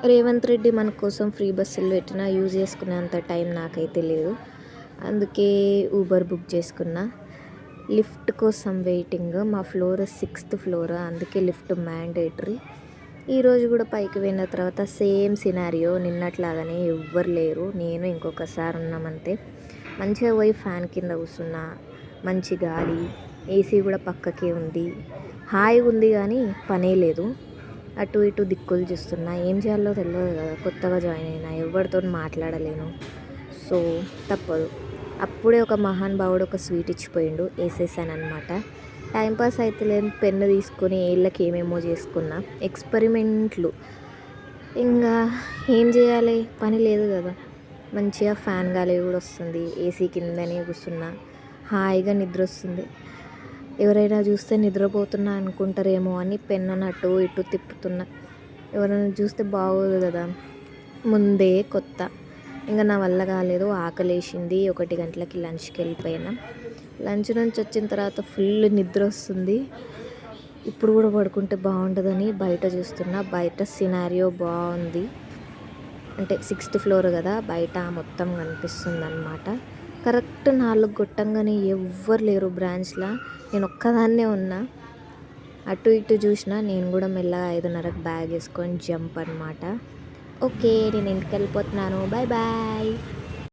రేవంత్ రెడ్డి మన కోసం ఫ్రీ బస్సులు పెట్టినా యూజ్ చేసుకునేంత టైం నాకైతే లేదు. అందుకే ఊబర్ బుక్ చేసుకున్నా. లిఫ్ట్ కోసం వెయిటింగ్. మా ఫ్లోర్ 6th ఫ్లోర్, అందుకే లిఫ్ట్ మ్యాండేటరీ. ఈరోజు కూడా పైకి వెళ్ళిన తర్వాత సేమ్ సినారియో, నిన్నట్లాగానే ఎవ్వరు లేరు, నేను ఇంకొకసారి ఉన్నామంతే. మంచిగా పోయి ఫ్యాన్ కింద కూర్చున్నా, మంచి గాలి, ఏసీ కూడా పక్కకే ఉంది, హాయిగా ఉంది, కానీ పనే లేదు. అటు ఇటు దిక్కులు చూస్తున్నా, ఏం చేయాలో తెలియదు కదా, కొత్తగా జాయిన్ అయినా, ఎవరితో మాట్లాడలేను. సో తప్పదు. అప్పుడే ఒక మహానుభావుడు ఒక స్వీట్ ఇచ్చిపోయిండు, వేసేసాను అనమాట. టైంపాస్ అయితే లేని పెన్ను తీసుకొని ఏళ్ళకి ఏమేమో చేసుకున్నా, ఎక్స్పెరిమెంట్లు. ఇంకా ఏం చేయాలి, పని లేదు కదా. మంచిగా ఫ్యాన్ గాలి కూడా వస్తుంది, ఏసీ కిందనే కూర్చున్నా, హాయిగా నిద్ర వస్తుంది. ఎవరైనా చూస్తే నిద్రపోతున్నా అనుకుంటారేమో అని పెన్నుని అటు ఇటు తిప్పుతున్నా. ఎవరైనా చూస్తే బాగోదు కదా, ముందే కొత్త. ఇంకా నా వల్ల కాలేదు, ఆకలేసింది. 1 గంటలకి లంచ్కి వెళ్ళిపోయినా. లంచ్ నుంచి వచ్చిన తర్వాత ఫుల్ నిద్ర వస్తుంది. ఇప్పుడు కూడా పడుకుంటే బాగుంటుందని బయట చూస్తున్నా. బయట సినారియో బాగుంది, అంటే 6th ఫ్లోర్ కదా, బయట మొత్తం కనిపిస్తుంది అనమాట. కరెక్ట్ 4 కొట్టంగానే ఎవ్వరు లేరు బ్రాంచ్లో, నేను ఒక్కదాన్నే ఉన్నా. అటు ఇటు చూసిన, నేను కూడా మెల్లగా 5:30కి బ్యాగ్ వేసుకొని జంప్ అనమాట. ఓకే, నేను ఇంటికి వెళ్ళిపోతున్నాను, బాయ్ బాయ్.